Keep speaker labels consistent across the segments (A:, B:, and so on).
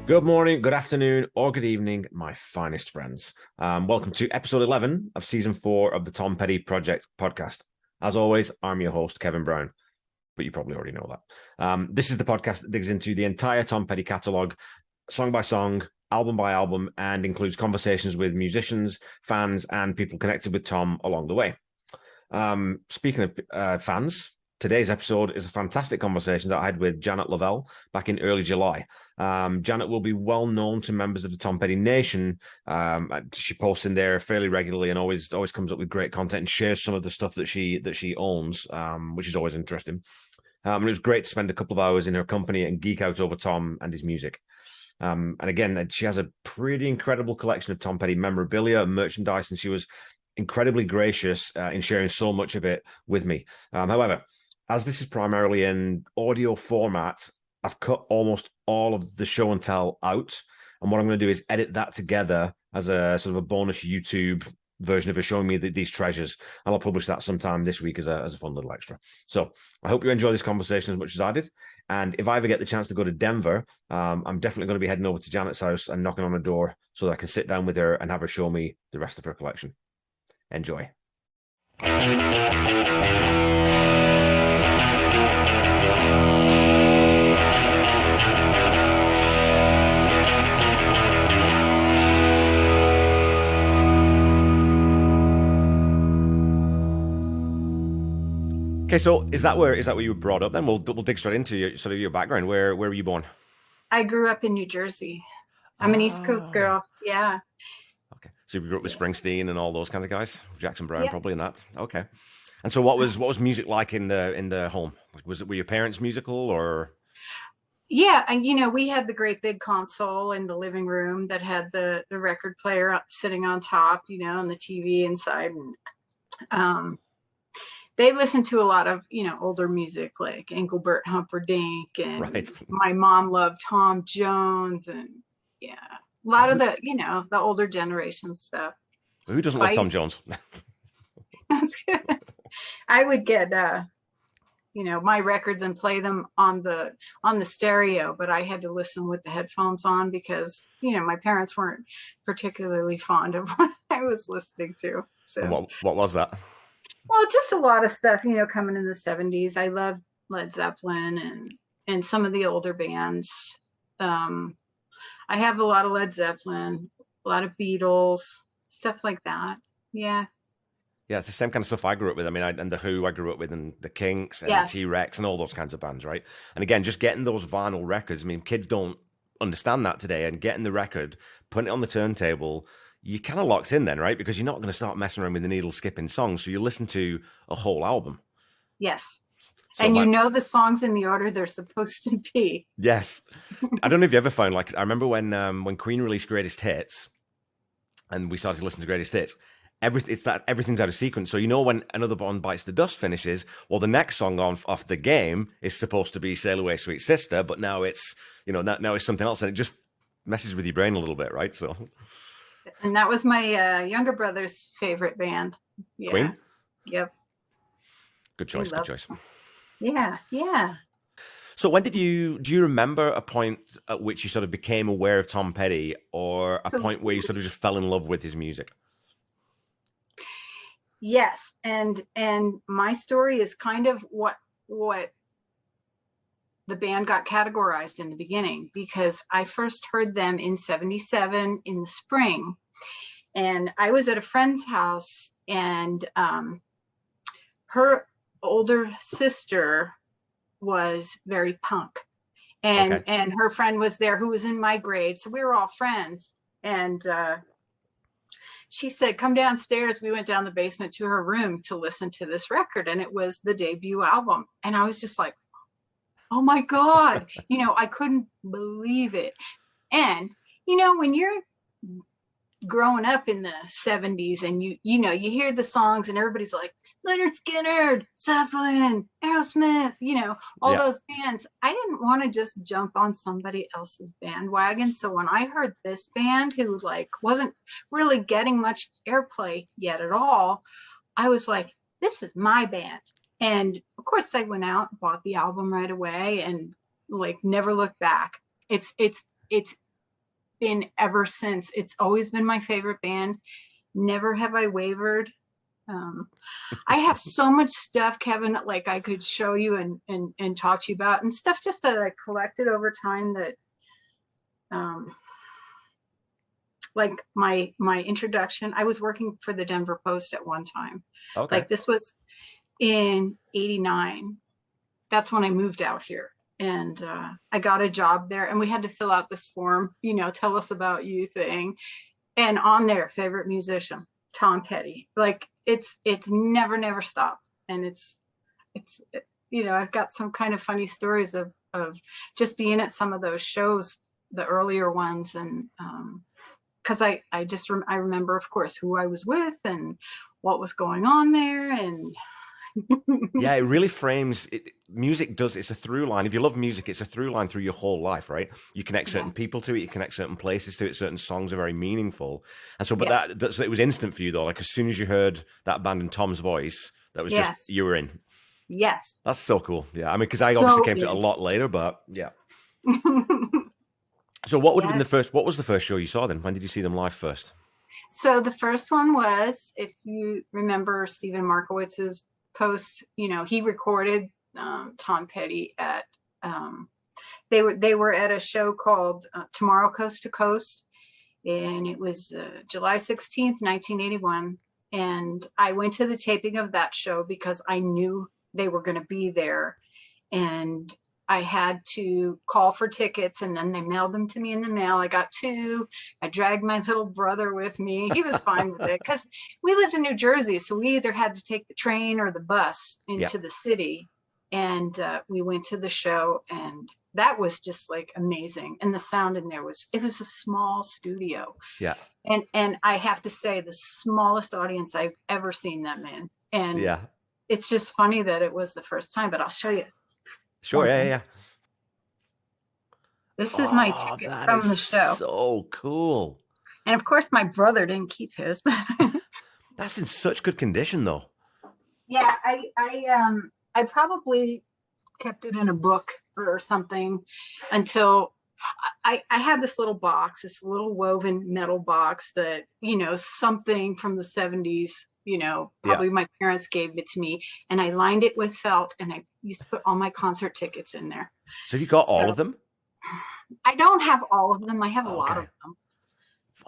A: Good morning, good afternoon, or good evening, my finest friends. Welcome to episode 11 of season 4 of the Tom Petty Project podcast. As always, I'm your host, Kevin Brown, but you probably already know that. This is the podcast that digs into the entire Tom Petty catalogue, song by song, album by album, and includes conversations with musicians, fans, and people connected with Tom along the way. Speaking of fans, today's episode is a fantastic conversation that I had with Janet Lovell back in early July. Janet will be well known to members of the Tom Petty Nation. She posts in there fairly regularly and always comes up with great content and shares some of the stuff that she owns, which is always interesting. And it was great to spend a couple of hours in her company and geek out over Tom and his music. And again, she has a pretty incredible collection of Tom Petty memorabilia and merchandise, and she was incredibly gracious in sharing so much of it with me. However, as this is primarily in audio format, I've cut almost all of the show and tell out. And what I'm going to do is edit that together as a sort of a bonus YouTube version of her showing me these treasures. And I'll publish that sometime this week as a fun little extra. So I hope you enjoy this conversation as much as I did. And if I ever get the chance to go to Denver, I'm definitely going to be heading over to Janet's house and knocking on her door so that I can sit down with her and have her show me the rest of her collection. Enjoy. Okay, so is that where you were brought up? Then we'll dig straight into your background. Where were you born?
B: I grew up in New Jersey. I'm an East Coast girl. Yeah.
A: Okay, so you grew up with Springsteen and all those kinds of guys, Jackson Browne, probably, and that. Okay, and so what was music like in the home? Were your parents musical or?
B: Yeah, and we had the great big console in the living room that had the record player sitting on top, and the TV inside, and they listened to a lot of, older music like Engelbert Humperdinck, and
A: right.
B: My mom loved Tom Jones, and a lot of the, the older generation stuff.
A: Who doesn't love Tom Jones?
B: That's good. I would get, my records and play them on the stereo, but I had to listen with the headphones on because, my parents weren't particularly fond of what I was listening to. So
A: and what was that?
B: Well, just a lot of stuff, coming in the 70s. I loved Led Zeppelin and some of the older bands. I have a lot of Led Zeppelin, a lot of Beatles, stuff like that. Yeah.
A: Yeah, it's the same kind of stuff I grew up with. I mean, and the Who I grew up with, and the Kinks and the T-Rex and all those kinds of bands, right? And again, just getting those vinyl records. I mean, kids don't understand that today, and getting the record, putting it on the turntable, you kind of locked in then, right? Because you're not going to start messing around with the needle skipping songs. So you listen to a whole album.
B: Yes. So and the songs in the order they're supposed to be.
A: Yes. I don't know if you ever found, like, I remember when Queen released Greatest Hits and we started listening to Greatest Hits, everything's out of sequence. So when Another One Bites the Dust finishes, well, the next song off the game is supposed to be Sail Away Sweet Sister, but now it's, now it's something else, and it just messes with your brain a little bit, right? So...
B: And that was my younger brother's favorite band. Yeah.
A: Queen?
B: Yep.
A: Good choice, good choice.
B: Yeah.
A: So when do you remember a point at which you sort of became aware of Tom Petty, or a point where you sort of just fell in love with his music?
B: Yes. And my story is kind of what the band got categorized in the beginning, because I first heard them in 77 in the spring. And I was at a friend's house, and her older sister was very punk. And her friend was there who was in my grade. So we were all friends. And she said, come downstairs. We went down the basement to her room to listen to this record. And it was the debut album. And I was just like, oh my God, I couldn't believe it. And, when you're growing up in the 70s and you hear the songs and everybody's like Leonard Skinner, Zeppelin, Aerosmith, all those bands, I didn't want to just jump on somebody else's bandwagon. So when I heard this band who wasn't really getting much airplay yet at all, I was like, this is my band. And of course I went out, bought the album right away, and never looked back. It's been ever since. It's always been my favorite band. Never have I wavered. I have so much stuff, Kevin, like I could show you and talk to you about, and stuff just that I collected over time that, like my introduction. I was working for the Denver Post at one time.
A: Okay.
B: Like this was in '89. That's when I moved out here. And I got a job there, and we had to fill out this form, tell us about you thing. And on there, favorite musician, Tom Petty. Like it's never stopped. And it's I've got some kind of funny stories of just being at some of those shows, the earlier ones, and because I remember, of course, who I was with and what was going on there. And
A: yeah, it really frames it. Music does, it's a through line. If you love music, it's a through line through your whole life, right? You connect certain people to it, you connect certain places to it, certain songs are very meaningful. And so, but so it was instant for you though. Like as soon as you heard that band and Tom's voice, that was just, you were in.
B: Yes.
A: That's so cool. Yeah. I mean, because I obviously came to it a lot later, but yeah. So what would have been what was the first show you saw then? When did you see them live first? So
B: the first one was, if you remember Stephen Markowitz's post, he recorded Tom Petty at they were at a show called Tomorrow Coast to Coast, and it was July 16th, 1981. And I went to the taping of that show because I knew they were going to be there, and I had to call for tickets, and then they mailed them to me in the mail. I got 2. I dragged my little brother with me. He was fine with it because we lived in New Jersey. So we either had to take the train or the bus into the city. And we went to the show, and that was just like amazing. And the sound in there it was a small studio.
A: Yeah.
B: And I have to say, the smallest audience I've ever seen them in. And it's just funny that it was the first time, but I'll show you.
A: Sure, yeah.
B: This is my ticket from the show.
A: So cool.
B: And of course, my brother didn't keep his.
A: That's in such good condition, though.
B: Yeah, I probably kept it in a book or something until I had this little box, this little woven metal box that, something from the 70s. Probably my parents gave it to me, and I lined it with felt, and I used to put all my concert tickets in there.
A: So you got all of them?
B: I don't have all of them. I have a lot of them.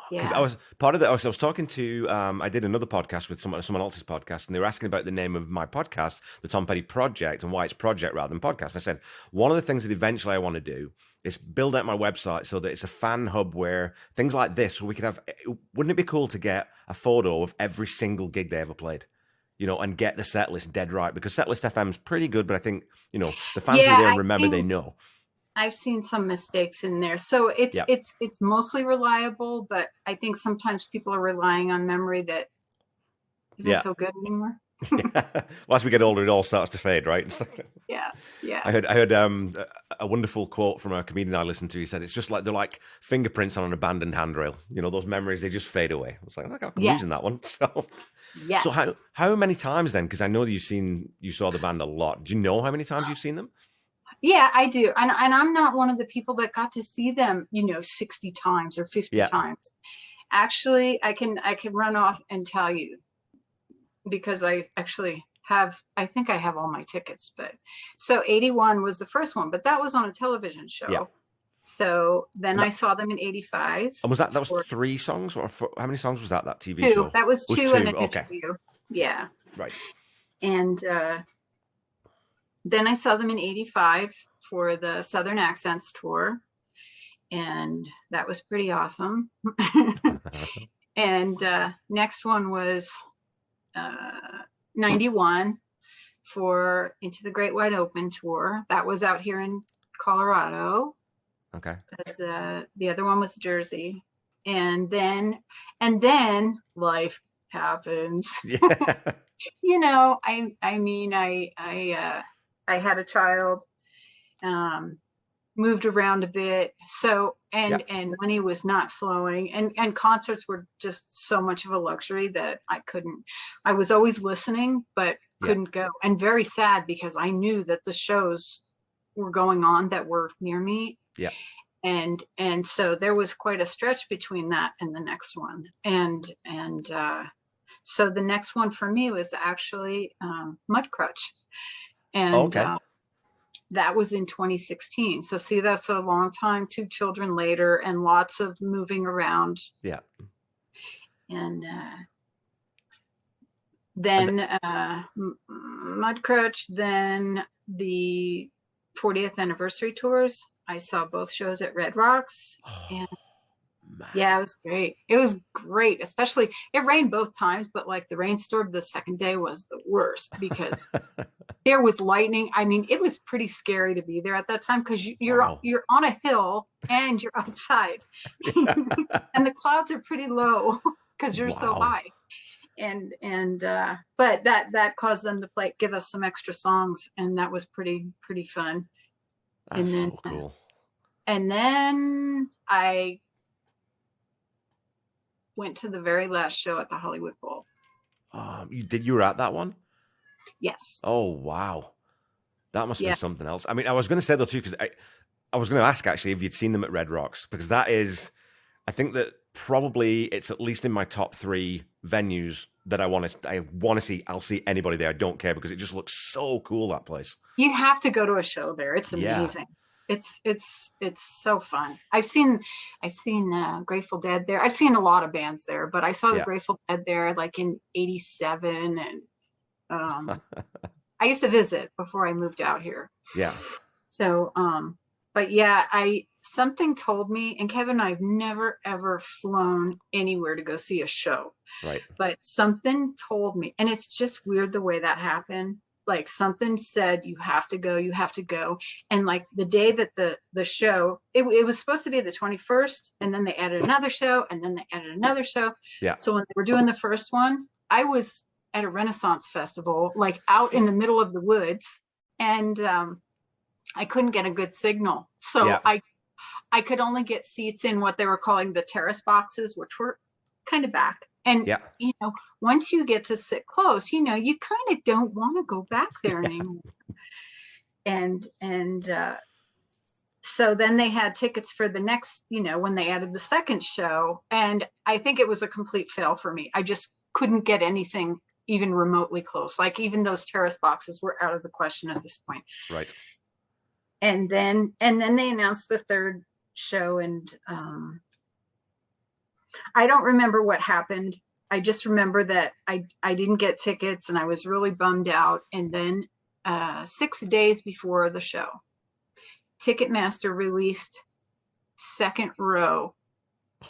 A: Because I was part of that. I was talking to, I did another podcast with someone else's podcast, and they were asking about the name of my podcast, the Tom Petty Project, and why it's project rather than podcast. I said, one of the things that eventually I want to do is build out my website so that it's a fan hub where things like this, where we could have, wouldn't it be cool to get a photo of every single gig they ever played? And get the set list dead right, because Setlist FM is pretty good, but I think, the fans who are there and remember, they know.
B: I've seen some mistakes in there. So it's mostly reliable, but I think sometimes people are relying on memory that isn't so good anymore.
A: Well, as we get older, it all starts to fade, right?
B: Yeah.
A: I heard a wonderful quote from a comedian I listened to. He said, it's just like, they're like fingerprints on an abandoned handrail. Those memories, they just fade away. I was like, I'm using that one. So how many times then? Because I know you saw the band a lot. Do you know how many times you've seen them?
B: Yeah, I do. And I'm not one of the people that got to see them, 60 times or 50 times. Actually, I can run off and tell you, because I actually I think I have all my tickets. But so 81 was the first one, but that was on a television show. Yeah. So then I saw them in 85.
A: And that was 3 songs, or how many songs was that TV show?
B: That was 2 and an interview. Yeah.
A: Right.
B: And then I saw them in 85 for the Southern Accents tour. And that was pretty awesome. And next one was 91 for Into the Great Wide Open tour. That was out here in Colorado.
A: Okay.
B: The other one was Jersey. And then life happens.
A: Yeah.
B: I had a child, moved around a bit. So, and money was not flowing, and concerts were just so much of a luxury that I was always listening, but couldn't go, and very sad because I knew that the shows were going on that were near me.
A: Yeah.
B: And so there was quite a stretch between that and the next one. And so the next one for me was actually Mudcrutch. And
A: Okay.
B: that was in 2016. So see, that's a long time, 2 children later, and lots of moving around.
A: Yeah.
B: And then Mudcrutch, then the 40th anniversary tours. I saw both shows at Red Rocks. And yeah, it was great. It was great. Especially, it rained both times, but like the rainstorm the second day was the worst because there was lightning. I mean, it was pretty scary to be there at that time because you're on a hill and you're outside. And the clouds are pretty low because you're so high. And but that caused them to give us some extra songs, and that was pretty fun.
A: That's so cool.
B: And then I went to the very last show at the Hollywood Bowl.
A: You were at that one?
B: Yes.
A: Oh, wow. That must be something else. I mean, I was going to say though too, because I was going to ask actually if you'd seen them at Red Rocks, because that is, I think that probably it's at least in my top 3 venues that I want to see. I'll see anybody there. I don't care because it just looks so cool, that place.
B: You have to go to a show there. It's amazing. Yeah. It's so fun. I've seen Grateful Dead there. I've seen a lot of bands there, but I saw the Grateful Dead there like in '87, and I used to visit before I moved out here.
A: Yeah.
B: So but yeah, something told me, and Kevin and I have never ever flown anywhere to go see a show.
A: Right.
B: But something told me, and it's just weird the way that happened. Like something said, you have to go. And like the day that the show, it was supposed to be the 21st, and then they added another show, and then they added another show.
A: Yeah.
B: So when they were doing the first one, I was at a Renaissance festival, like out in the middle of the woods, and I couldn't get a good signal. So I could only get seats in what they were calling the terrace boxes, which were kind of back. And, you know, once you get to sit close, you know, you kind of don't want to go back there anymore. And so then they had tickets for the next, you know, when they added the second show. And I think it was a complete fail for me. I just couldn't get anything even remotely close. Like even those terrace boxes were out of the question at this point.
A: Right.
B: And then they announced the third show, and I don't remember what happened. I just remember that I didn't get tickets and I was really bummed out. And then 6 days before the show, Ticketmaster released second row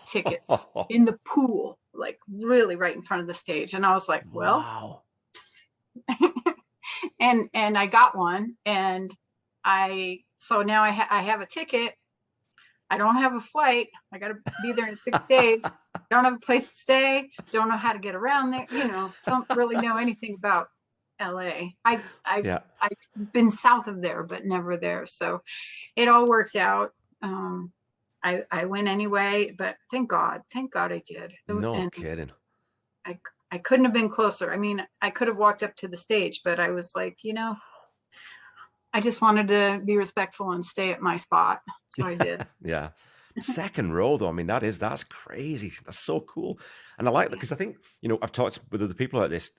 B: tickets in the pool, like really right in front of the stage. And I was like, well, wow. and I got one, and so now I have a ticket. I don't have a flight. I got to be there in 6 days. I don't have a place to stay. Don't know how to get around there. You know, don't really know anything about LA. I've been south of there, but never there. So it all worked out. I went anyway, but thank God I did.
A: No kidding.
B: I couldn't have been closer. I mean, I could have walked up to the stage, but I was like, you know, I just wanted to be respectful and stay at my spot. So I did.
A: Yeah. Second row though. I mean, that's crazy. That's so cool. And I like that because I think, you know, I've talked with other people like this.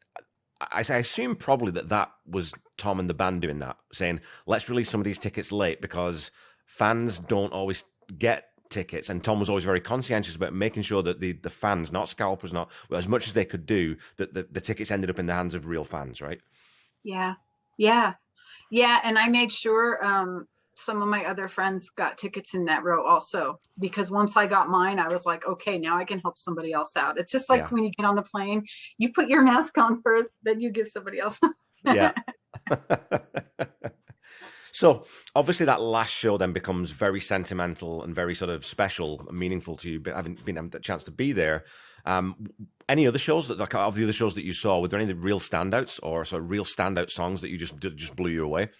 A: I assume probably that was Tom and the band doing that, saying, let's release some of these tickets late because fans don't always get tickets. And Tom was always very conscientious about making sure that the fans, not scalpers, not as much as they could do, that the tickets ended up in the hands of real fans, right?
B: Yeah. Yeah. Yeah, and I made sure some of my other friends got tickets in that row also, because once I got mine, I was like, okay, now I can help somebody else out. It's just like when you get on the plane, you put your mask on first, then you give somebody else.
A: Yeah. So obviously that last show then becomes very sentimental and very sort of special and meaningful to you, but having been a chance to be there. Any other shows of the other shows that you saw, were there any real standouts or sort of real standout songs that you just blew you away?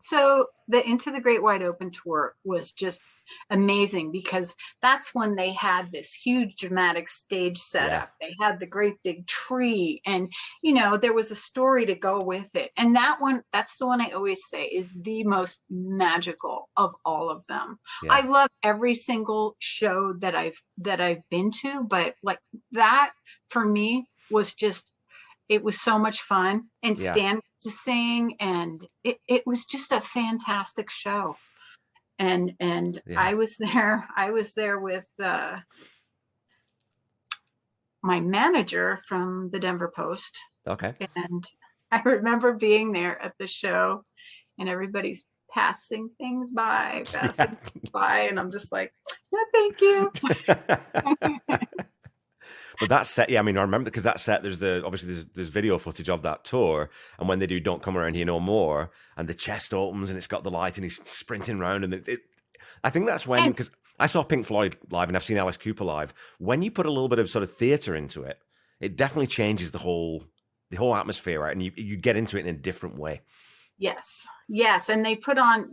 B: So the Into the Great Wide Open tour was just amazing because that's when they had this huge dramatic stage setup. They had the great big tree, and there was a story to go with it. And that's the one I always say is the most magical of all of them.
A: Yeah.
B: I love every single show that I've been to, but like that for me was just, it was so much fun, and Stan to sing, and it was just a fantastic show. And I was there with my manager from the Denver Post.
A: Okay.
B: And I remember being there at the show, and everybody's passing things by, and I'm just like, no, thank you.
A: But that set, I remember, because that set, there's video footage of that tour, and when they do Don't Come Around Here No More, and the chest opens and it's got the light and he's sprinting around, and I think that's when, because I saw Pink Floyd live and I've seen Alice Cooper live, when you put a little bit of sort of theatre into it, it definitely changes the whole atmosphere, right? And you get into it in a different way.
B: Yes, and they put on,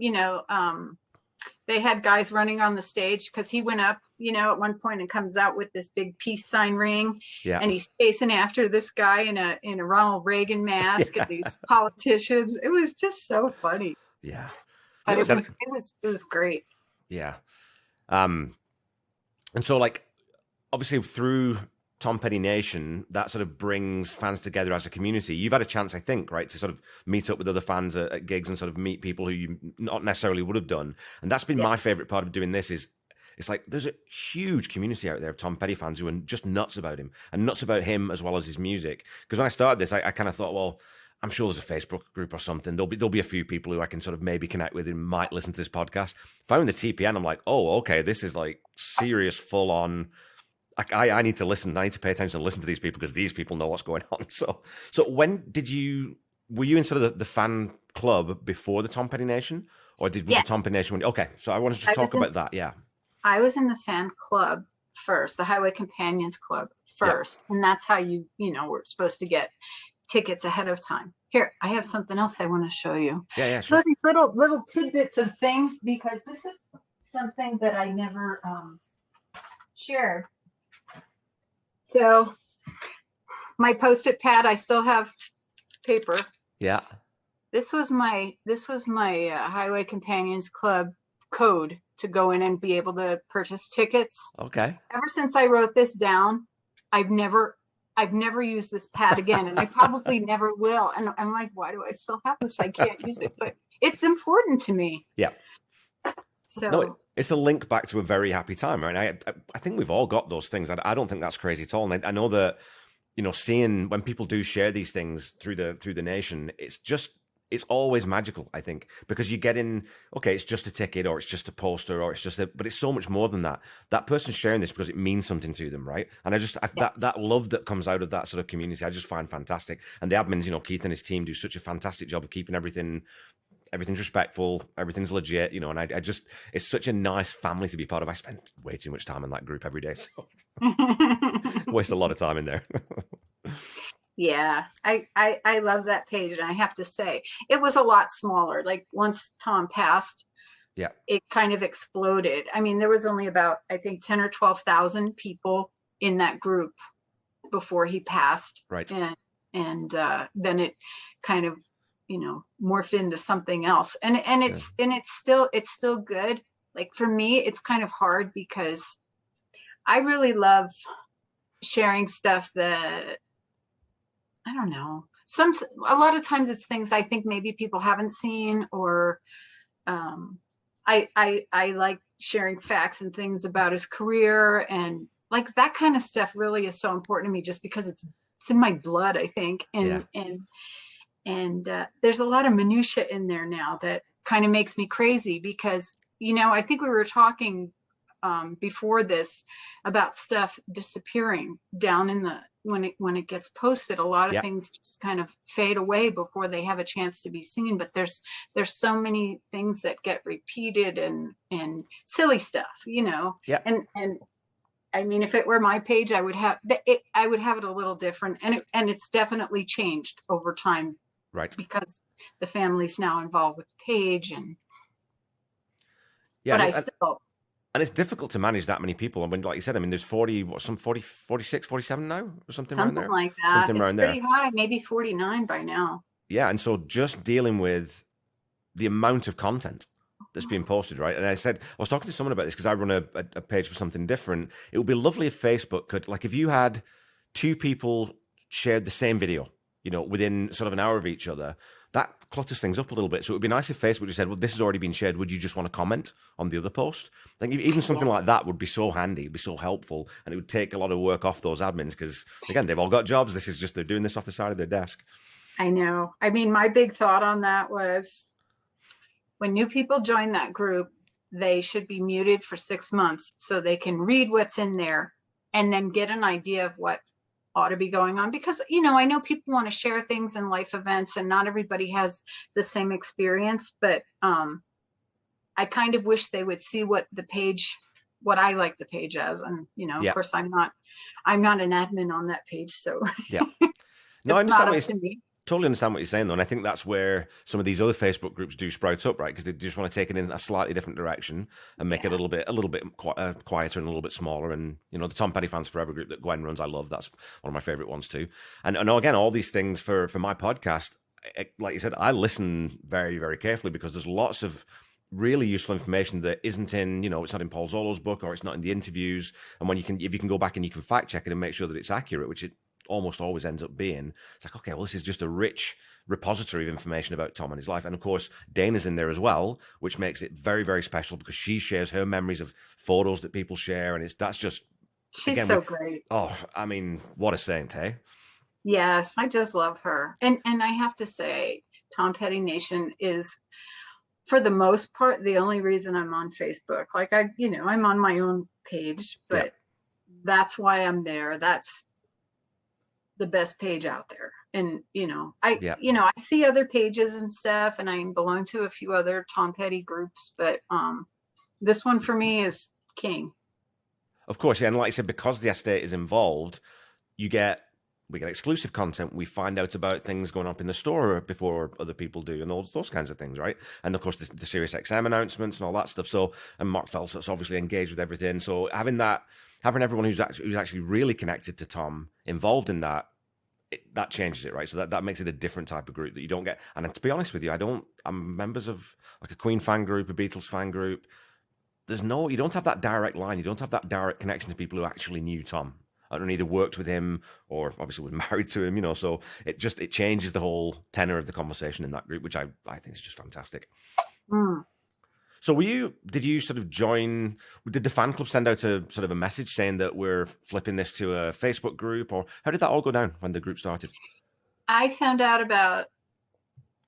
B: they had guys running on the stage, because he went up, at one point, and comes out with this big peace sign ring, and he's chasing after this guy in a Ronald Reagan mask and these politicians. It was just so funny.
A: Yeah,
B: but it was great.
A: Yeah, and so like obviously through Tom Petty Nation, that sort of brings fans together as a community. You've had a chance, I think, right, to sort of meet up with other fans at gigs and sort of meet people who you not necessarily would have done. And that's been my favorite part of doing this is, it's like there's a huge community out there of Tom Petty fans who are just nuts about him and nuts about him as well as his music. Because when I started this, I kind of thought, well, I'm sure there's a Facebook group or something. There'll be a few people who I can sort of maybe connect with and might listen to this podcast. Found the TPN, I'm like, oh, okay, this is like serious, full on. I need to listen. I need to pay attention and listen to these people because these people know what's going on. So when were you in sort of the fan club before the Tom Petty Nation, or was the Tom Petty Nation? Okay, so I wanted to talk about that. Yeah,
B: I was in the fan club first, the Highway Companions Club first, and that's how we're supposed to get tickets ahead of time. Here, I have something else I want to show you.
A: Yeah, sure.
B: Little tidbits of things, because this is something that I never shared. So my Post-it pad, I still have paper.
A: Yeah.
B: This was my Highway Companions Club code to go in and be able to purchase tickets.
A: Okay.
B: Ever since I wrote this down, I've never used this pad again, and I probably never will. And I'm like, why do I still have this? I can't use it, but it's important to me.
A: Yeah.
B: So
A: no, it's a link back to a very happy time, right? I think we've all got those things. I don't think that's crazy at all. And I know that, seeing when people do share these things through the nation, it's always magical, I think, because you get in, okay, it's just a ticket, or it's just a poster, or but it's so much more than that. That person's sharing this because it means something to them, right? And that love that comes out of that sort of community, I just find fantastic. And the admins, Keith and his team do such a fantastic job of keeping everything's respectful, everything's legit, and I just, it's such a nice family to be part of. I spend way too much time in that group every day, so waste a lot of time in there.
B: Yeah, I love that page, and I have to say it was a lot smaller. Like once Tom passed, it kind of exploded. I mean, there was only about, I think, 10 or 12,000 people in that group before he passed,
A: right?
B: And then it kind of morphed into something else, and it's still good. Like for me, it's kind of hard because I really love sharing stuff that, I don't know, a lot of times it's things I think maybe people haven't seen, or I like sharing facts and things about his career, and like that kind of stuff really is so important to me, just because it's in my blood, I think. And there's a lot of minutia in there now that kind of makes me crazy, because I think we were talking before this about stuff disappearing down in the, when it gets posted. A lot of things just kind of fade away before they have a chance to be seen. But there's so many things that get repeated, and silly stuff, and I mean, if it were my page, I would have it a little different, and it's definitely changed over time.
A: Right.
B: because the family's now involved with the page. And
A: Yeah.
B: but I still,
A: And it's difficult to manage that many people. I mean, like you said, I mean, there's 46, 47 now or something around
B: something
A: there.
B: like that.
A: Something
B: It's
A: around
B: pretty
A: there.
B: high, maybe 49 by now.
A: Yeah. And so just dealing with the amount of content that's being posted, right? And I was talking to someone about this because I run a page for something different. It would be lovely if Facebook could, like, if you had two people shared the same video, within sort of an hour of each other, that clutters things up a little bit. So it would be nice if Facebook just said, well, this has already been shared. Would you just want to comment on the other post? I think even something like that would be so handy, it'd be so helpful, and it would take a lot of work off those admins because, again, they've all got jobs. This is just, they're doing this off the side of their desk.
B: I know. I mean, my big thought on that was when new people join that group, they should be muted for 6 months so they can read what's in there and then get an idea of what ought to be going on. Because, I know people want to share things in life events and not everybody has the same experience, but I kind of wish they would see what I like the page as. And, of course I'm not an admin on that page. So
A: yeah, no, I understand what
B: to me.
A: Totally understand what you're saying, though, and I think that's where some of these other Facebook groups do sprout up, right? Because they just want to take it in a slightly different direction and make it a little bit quieter and a little bit smaller. And the Tom Petty Fans Forever group that Gwen runs, I love. That's one of my favorite ones too. And again, all these things for my podcast, like you said, I listen very, very carefully because there's lots of really useful information that isn't in, it's not in Paul Zollo's book or it's not in the interviews. And if you can go back and you can fact check it and make sure that it's accurate, which it almost always ends up being, it's like, okay, well, this is just a rich repository of information about Tom and his life. And of course, Dana's in there as well, which makes it very, very special because she shares her memories of photos that people share. And that's just,
B: she's so great.
A: Oh, I mean, what a saint, hey?
B: Yes, I just love her. And I have to say, Tom Petty Nation is, for the most part, the only reason I'm on Facebook. Like I'm on my own page, but that's why I'm there. That's the best page out there. And I see other pages and stuff, and I belong to a few other Tom Petty groups, but this one for me is king.
A: Of course, yeah, and like I said, because the estate is involved, we get exclusive content. We find out about things going up in the store before other people do, and those kinds of things, right? And of course, the Sirius XM announcements and all that stuff. So, and Mark Felsut's obviously engaged with everything. So having everyone who's actually really connected to Tom involved in that, that changes it, right? So that makes it a different type of group that you don't get. And to be honest with you, I'm members of like a Queen fan group, a Beatles fan group. You don't have that direct line. You don't have that direct connection to people who actually knew Tom and either worked with him or obviously was married to him, So it changes the whole tenor of the conversation in that group, which I think is just fantastic.
B: Mm.
A: So did you sort of join, did the fan club send out a sort of a message saying that we're flipping this to a Facebook group, or how did that all go down when the group started?
B: I found out about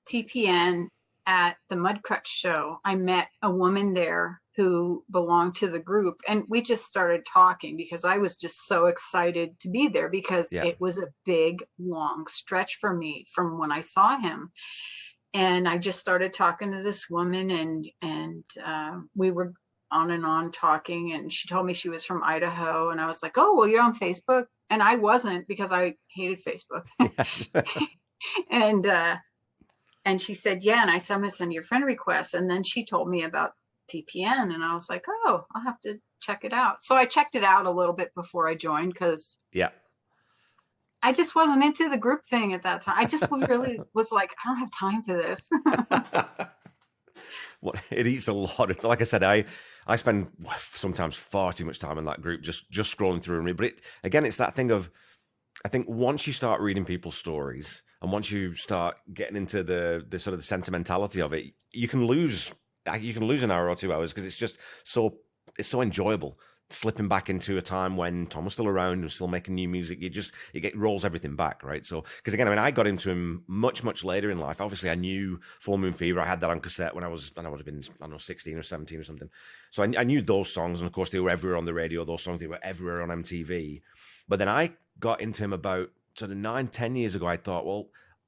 B: TPN at the Mudcrutch show. I met a woman there who belonged to the group, and we just started talking because I was just so excited to be there because it was a big, long stretch for me from when I saw him. And I just started talking to this woman, and we were on and on talking, and she told me she was from Idaho, and I was like, oh, well, you're on Facebook? And I wasn't, because I hated Facebook. And she said, yeah. And I said, I'm going to send you a friend request. And then she told me about TPN, and I was like, oh, I'll have to check it out. So I checked it out a little bit before I joined because I just wasn't into the group thing at that time. I just really was like, I don't have time for this.
A: Well, it eats a lot. It's like I said, I spend sometimes far too much time in that group just scrolling through and read. But it's that thing of, I think once you start reading people's stories and once you start getting into the sort of the sentimentality of it, you can lose an hour or 2 hours because it's so enjoyable. Slipping back into a time when Tom was still around and still making new music, it rolls everything back, right? So, because again, I got into him much, much later in life. Obviously, I knew Full Moon Fever. I had that on cassette when I would have been, 16 or 17 or something. So I knew those songs, and of course, they were everywhere on the radio. Those songs, they were everywhere on MTV. But then I got into him about sort of 9-10 years ago. I thought, well,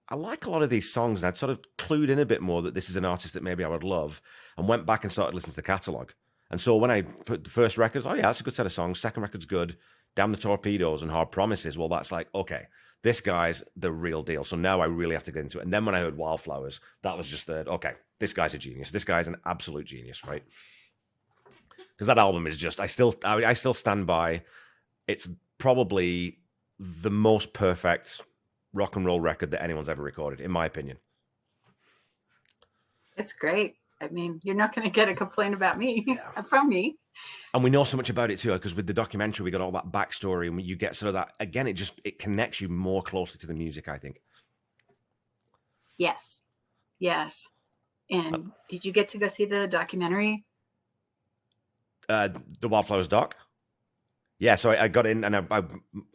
A: I like a lot of these songs, and I'd sort of clued in a bit more that this is an artist that maybe I would love, and went back and started listening to the catalogue. And so when I put the first record, oh yeah, that's a good set of songs. Second record's good. Damn the Torpedoes and Hard Promises, well, that's like, okay, this guy's the real deal. So now I really have to get into it. And then when I heard Wildflowers, that was just okay, this guy's a genius. This guy's an absolute genius, right? Because that album is just, I still stand by, it's probably the most perfect rock and roll record that anyone's ever recorded, in my opinion.
B: It's great. I mean, you're not going to get a complaint about me from me.
A: And we know so much about it too, because with the documentary, we got all that backstory, and you get sort of that, again, it connects you more closely to the music, I think.
B: Yes. And did you get to go see the documentary?
A: The Wildflowers doc? Yeah, so I got in and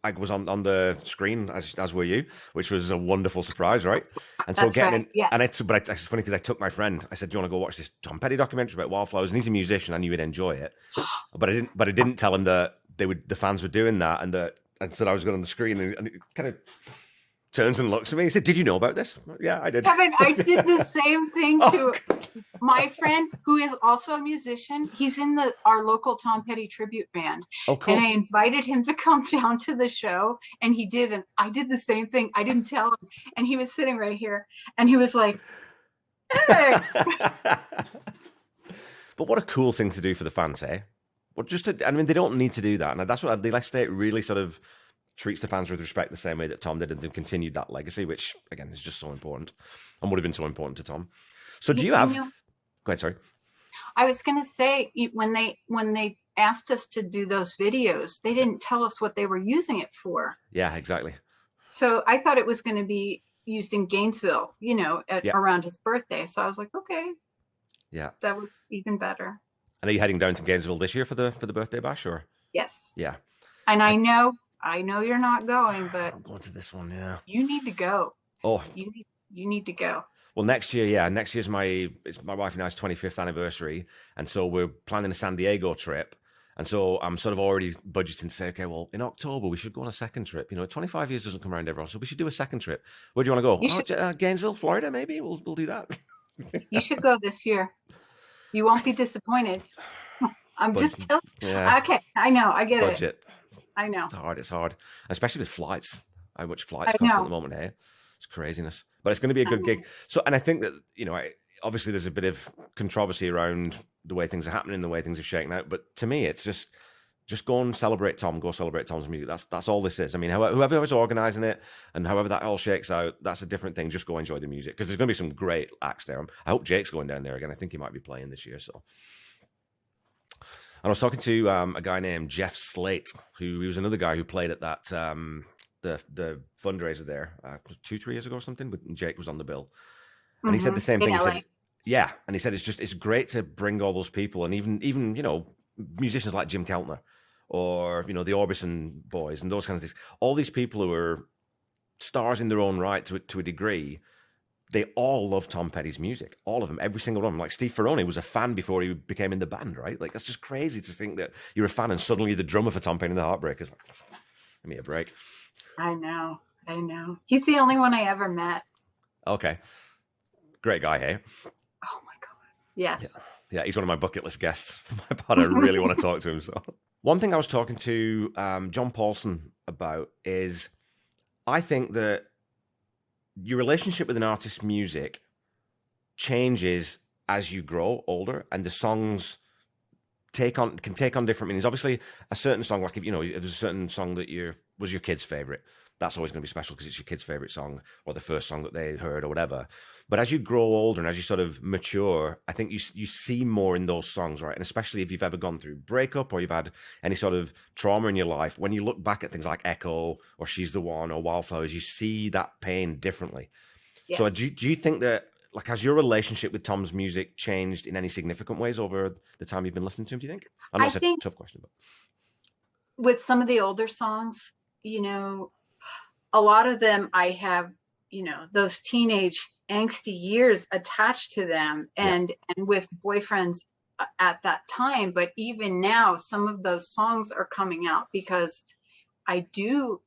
A: I was on the screen as were you, which was a wonderful surprise, right? And so
B: That's
A: getting
B: right. Yeah.
A: And it's funny because I took my friend. I said, "Do you want to go watch this Tom Petty documentary about Wildflowers?" And he's a musician. I knew he'd enjoy it, but I didn't tell him that the fans were doing that, and said I was going on the screen, and it kind of turns and looks at me. He said, "Did you know about this?" Yeah, I did.
B: Kevin, I did the same thing to my friend who is also a musician. He's in our local Tom Petty tribute band.
A: Oh, cool.
B: And I invited him to come down to the show, and he did. And I did the same thing. I didn't tell him. And he was sitting right here, and he was like, hey.
A: But what a cool thing to do for the fans, eh? Well, I mean, they don't need to do that. And that's what the Last State really sort of treats the fans with respect the same way that Tom did, and they've continued that legacy, which again is just so important and would have been so important to Tom. So do you have go ahead, sorry.
B: I was gonna say, when they asked us to do those videos, they didn't tell us what they were using it for.
A: Yeah, exactly.
B: So I thought it was going to be used in Gainesville, around his birthday. So I was like, okay.
A: Yeah.
B: That was even better.
A: And are you heading down to Gainesville this year for the birthday bash, or?
B: Yes.
A: Yeah.
B: And I know you're not going, but
A: I'm going to this one. Yeah.
B: You need to go.
A: Oh,
B: you need to go.
A: Well, next year, yeah. Next year's it's my wife and I's 25th anniversary, and so we're planning a San Diego trip. And so I'm sort of already budgeting to say, okay, well, in October we should go on a second trip. 25 years doesn't come around every year, so we should do a second trip. Where do you want to go? Gainesville, Florida, maybe. We'll do that.
B: You should go this year. You won't be disappointed. Just telling. Yeah. Okay, I know. I get
A: budget.
B: It. I know.
A: It's hard, especially with flights. How much flights cost at the moment, hey? It's craziness. But it's going to be a good gig. So, and I think that, obviously there's a bit of controversy around the way things are happening, the way things are shaking out. But to me, it's just go and celebrate Tom. Go celebrate Tom's music. That's all this is. I mean, whoever was organising it and however that all shakes out, that's a different thing. Just go enjoy the music, because there's going to be some great acts there. I hope Jake's going down there again. I think he might be playing this year. So. And I was talking to a guy named Jeff Slate, he was another guy who played at that the fundraiser there 2-3 years ago or something. But Jake was on the bill, and he said the same thing. He said, "Yeah," and he said it's great to bring all those people, and even musicians like Jim Keltner, or the Orbison boys and those kinds of things. All these people who are stars in their own right to a degree. They all love Tom Petty's music, all of them, every single one. Like Steve Ferrone was a fan before he became in the band, right? Like, that's just crazy to think that you're a fan and suddenly you're the drummer for Tom Petty and the Heartbreakers. Give me a break.
B: I know. He's the only one I ever met.
A: Okay. Great guy, hey?
B: Oh my God. Yes.
A: Yeah, he's one of my bucket list guests for my part. I really want to talk to him. So, one thing I was talking to John Paulson about is I think that your relationship with an artist's music changes as you grow older, and the songs can take on different meanings. Obviously, a certain song, like if there's a certain song that was your kid's favorite, that's always going to be special because it's your kid's favorite song or the first song that they heard or whatever. But as you grow older and as you sort of mature, I think you see more in those songs, right? And especially if you've ever gone through breakup or you've had any sort of trauma in your life, when you look back at things like Echo or She's the One or Wildflowers, you see that pain differently. Yes. So do you think that, like, has your relationship with Tom's music changed in any significant ways over the time you've been listening to him, do you think? I know it's a tough question, but
B: with some of the older songs, a lot of them I have, those teenage angsty years attached to them, and with boyfriends at that time. But even now, some of those songs are coming out because I do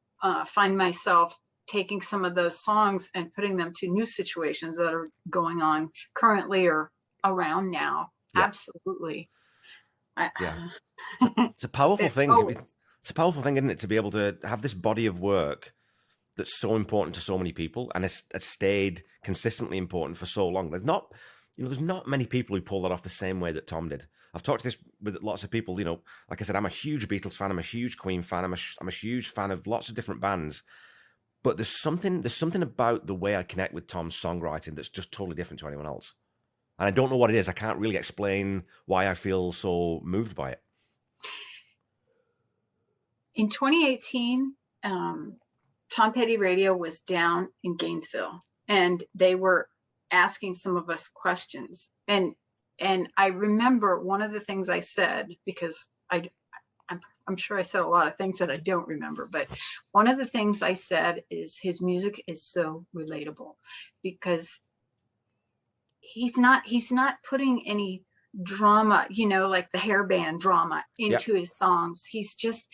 B: find myself taking some of those songs and putting them to new situations that are going on currently or around now. Yeah. Absolutely.
A: It's a powerful thing. It's a powerful thing, isn't it, to be able to have this body of work that's so important to so many people and has stayed consistently important for so long. There's not many people who pull that off the same way that Tom did. I've talked this with lots of people. Like I said, I'm a huge Beatles fan. I'm a huge Queen fan. I'm a huge fan of lots of different bands. But there's something about the way I connect with Tom's songwriting that's just totally different to anyone else. And I don't know what it is. I can't really explain why I feel so moved by it.
B: In 2018, Tom Petty Radio was down in Gainesville, and they were asking some of us questions. And I remember one of the things I said, because I'm sure I said a lot of things that I don't remember, but one of the things I said is his music is so relatable, because he's not putting any drama, like the hairband drama into his songs. He's just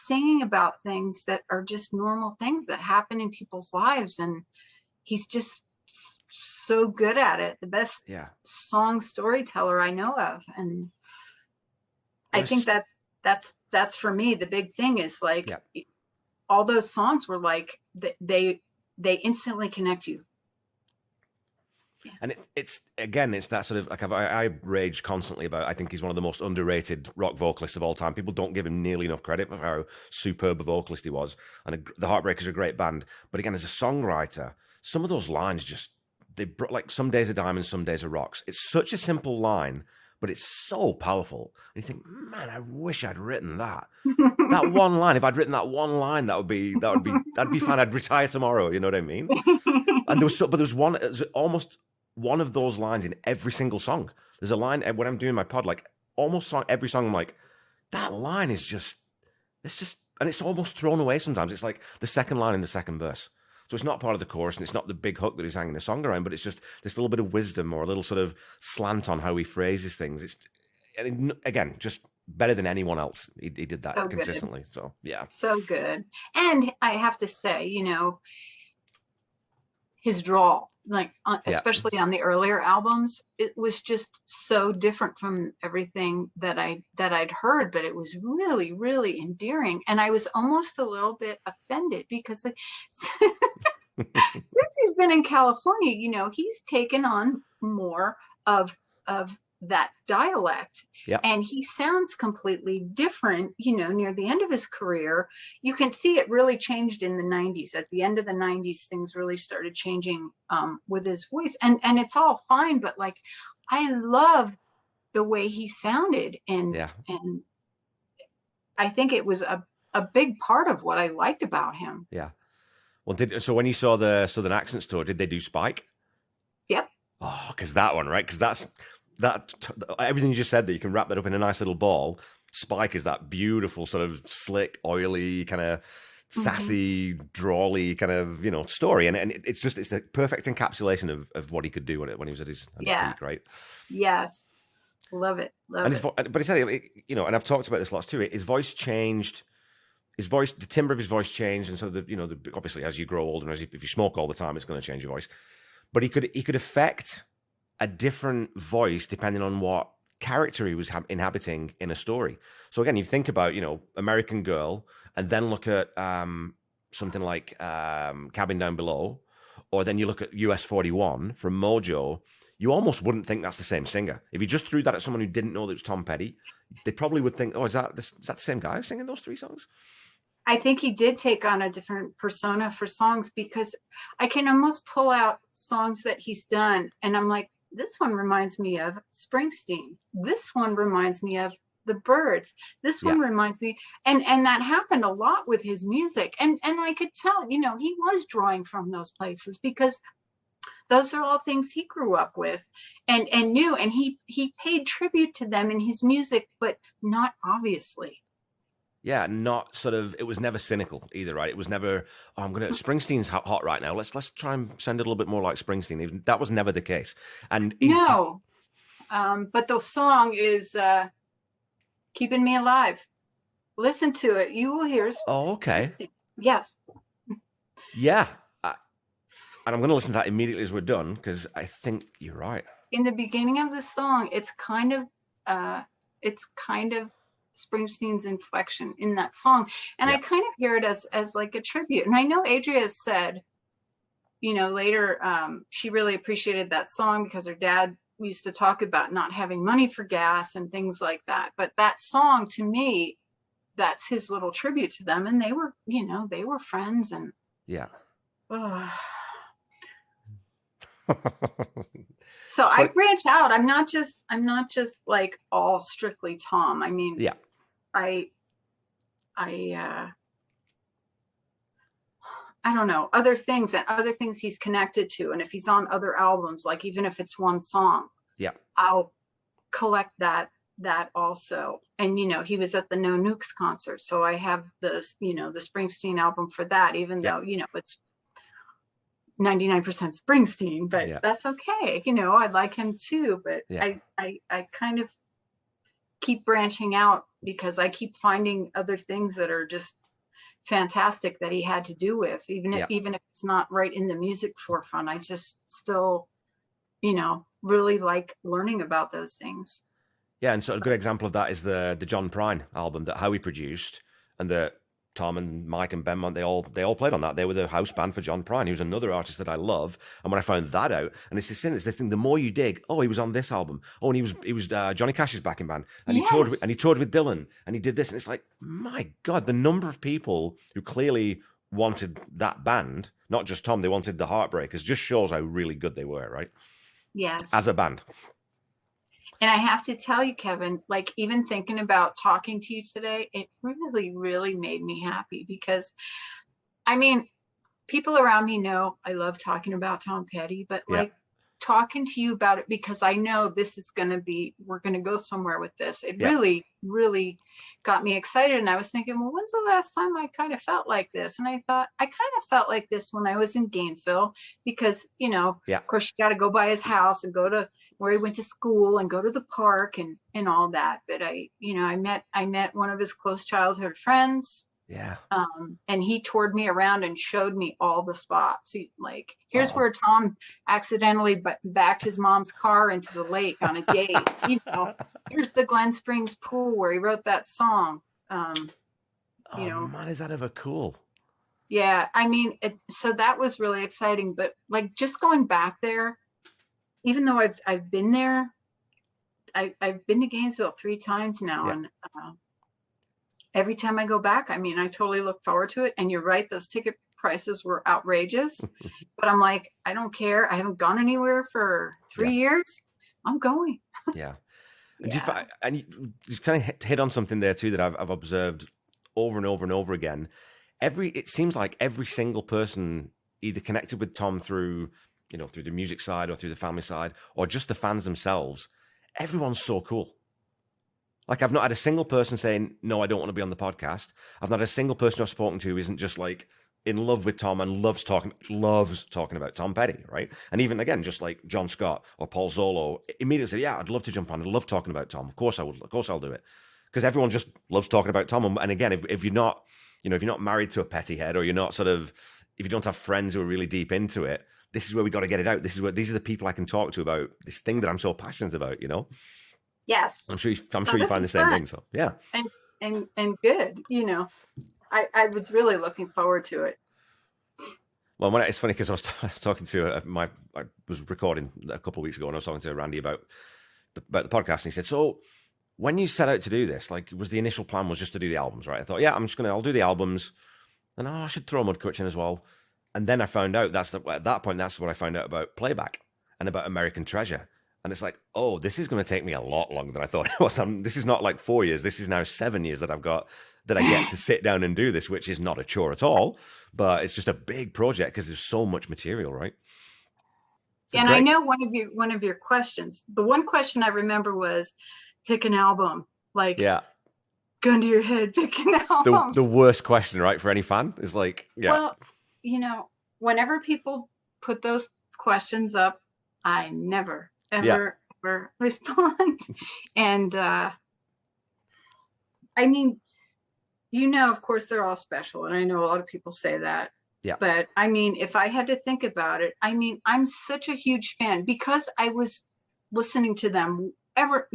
B: singing about things that are just normal things that happen in people's lives, and he's just so good at it. The best song storyteller I know of. And I think that's for me the big thing is like all those songs were like they instantly connect you.
A: And it's that sort of like I rage constantly about. I think he's one of the most underrated rock vocalists of all time. People don't give him nearly enough credit for how superb a vocalist he was. And the Heartbreakers are a great band, but again, as a songwriter, some of those lines they brought, like, some days are diamonds, some days are rocks. It's such a simple line, but it's so powerful. And you think, man, I wish I'd written that. That one line. If I'd written that one line, that'd be fine. I'd retire tomorrow. You know what I mean? And there was almost one of those lines in every single song. There's a line when I'm doing my pod, like almost every song, I'm like, that line is and it's almost thrown away sometimes. It's like the second line in the second verse. So it's not part of the chorus, and it's not the big hook that he's hanging the song around, but it's just this little bit of wisdom or a little sort of slant on how he phrases things. Again, just better than anyone else. He did that so consistently. Good. So, yeah.
B: So good. And I have to say, his drawl, like especially on the earlier albums, it was just so different from everything that I'd heard, but it was really, really endearing. And I was almost a little bit offended because since he's been in California, he's taken on more of that dialect.
A: Yep.
B: And he sounds completely different, near the end of his career. You can see it really changed in the 90s. At the end of the 90s, things really started changing with his voice. And it's all fine, but like, I love the way he sounded. And I think it was a big part of what I liked about him.
A: Yeah. Well, so when you saw the Southern Accents tour, did they do Spike?
B: Yep.
A: Oh, because that one, right? Because everything you just said, that you can wrap that up in a nice little ball. Spike is that beautiful sort of slick, oily, kind of sassy, drawly kind of story, and it's the perfect encapsulation of what he could do when he was at his peak, right?
B: Yes, love it.
A: But he said, and I've talked about this lots too. His voice changed. The timbre of his voice changed, and so obviously as you grow older, and if you smoke all the time, it's going to change your voice. But he could affect a different voice depending on what character he was inhabiting in a story. So again, you think about, American Girl, and then look at something like Cabin Down Below, or then you look at US 41 from Mojo, you almost wouldn't think that's the same singer. If you just threw that at someone who didn't know that it was Tom Petty, they probably would think, oh, is that the same guy singing those three songs?
B: I think he did take on a different persona for songs, because I can almost pull out songs that he's done, and I'm like, this one reminds me of Springsteen. This one reminds me of the Byrds. This one reminds me, and that happened a lot with his music. And I could tell, he was drawing from those places, because those are all things he grew up with and knew, and he paid tribute to them in his music, but not obviously.
A: Yeah, not sort of. It was never cynical either, right? It was never, Springsteen's hot right now. Let's try and sound a little bit more like Springsteen. That was never the case. And
B: no, but the song is "Keeping Me Alive." Listen to it; you will hear.
A: Oh, okay.
B: Yes.
A: Yeah, and I'm going to listen to that immediately as we're done, because I think you're right.
B: In the beginning of the song, it's kind of Springsteen's inflection in that song. And I kind of hear it as like a tribute. And I know Adria said, you know, later, she really appreciated that song because her dad used to talk about not having money for gas and things like that. But that song, to me, that's his little tribute to them. And they were, you know, they were friends. And so I branch out. I'm not just like all strictly Tom. I mean, I don't know, other things he's connected to. And if he's on other albums, like even if it's one song, I'll collect that also. And, you know, he was at the No Nukes concert. So I have the, you know, the Springsteen album for that, even though, you know, it's 99% Springsteen, but that's okay. You know, I like him too, but I kind of keep branching out because I keep finding other things that are just fantastic that he had to do with, even if it's not right in the music forefront. I just still, you know, really like learning about those things.
A: Yeah, and so a good example of that is the John Prine album that Howie produced, and that Tom and Mike and Ben, they all played on that. They were the house band for John Prine, who's another artist that I love. And when I found that out, and it's this thing, the more you dig, oh, he was on this album. Oh, and he was Johnny Cash's backing band, and he toured with Dylan, and he did this, and it's like, my God, the number of people who clearly wanted that band, not just Tom, they wanted the Heartbreakers, just shows how really good they were, right?
B: Yes.
A: As a band.
B: And I have to tell you, Kevin, like even thinking about talking to you today, it really, really made me happy because, I mean, people around me know I love talking about Tom Petty, but like talking to you about it because I know this is going to be, we're going to go somewhere with this. It really, really got me excited. And I was thinking, well, when's the last time I kind of felt like this? And I thought, I kind of felt like this when I was in Gainesville because, you know, of course, you got to go by his house and go to where he went to school and go to the park and all that. But I met one of his close childhood friends.
A: Yeah.
B: And he toured me around and showed me all the spots. He like, here's where Tom accidentally backed his mom's car into the lake on a date. You know, here's the Glen Springs pool where he wrote that song. You know,
A: man, is that ever cool?
B: Yeah, I mean, so that was really exciting. But like, just going back there, even though I've been there, I've been to Gainesville 3 times now, and every time I go back, I mean, I totally look forward to it. And you're right, those ticket prices were outrageous, but I'm like, I don't care. I haven't gone anywhere for 3 years. I'm going.
A: And you just kind of hit on something there too that I've observed over and over and over again. It seems like every single person either connected with Tom through, you know, through the music side or through the family side, or just the fans themselves. Everyone's so cool. Like, I've not had a single person saying, no, I don't want to be on the podcast. I've not had a single person I've spoken to who isn't just like in love with Tom and loves talking about Tom Petty, right? And even again, just like John Scott or Paul Zollo, immediately say, yeah, I'd love to jump on. I love talking about Tom. Of course I would. Of course I'll do it. Because everyone just loves talking about Tom. And again, if you're not, you know, if you're not married to a Petty head, or you're not sort of, if you don't have friends who are really deep into it, this is where we got to get it out. These are the people I can talk to about this thing that I'm so passionate about, you know?
B: Yes.
A: I'm sure you find the same thing. So yeah.
B: And good, you know, I was really looking forward to it.
A: Well, it's funny because I was talking to I was recording a couple of weeks ago, and I was talking to Randy about the podcast, and he said, so when you set out to do this, like, was the initial plan was just to do the albums, right? I thought, yeah, I'll do the albums, and I should throw Mudcrutch in as well. And then I found out at that point, that's what I found out about Playback and about American Treasure. And it's like, oh, this is going to take me a lot longer than I thought it was. This is not like 4 years. This is now 7 years that I get to sit down and do this, which is not a chore at all, but it's just a big project because there's so much material, right?
B: And I know one of your questions, the one question I remember was pick an album, like, gun to your head, pick an album.
A: The worst question, right? For any fan is like,
B: Well, you know, whenever people put those questions up, I never, ever respond. And I mean, you know, of course, they're all special. And I know a lot of people say that. Yeah. But I mean, if I had to think about it, I mean, I'm such a huge fan because I was listening to them ever,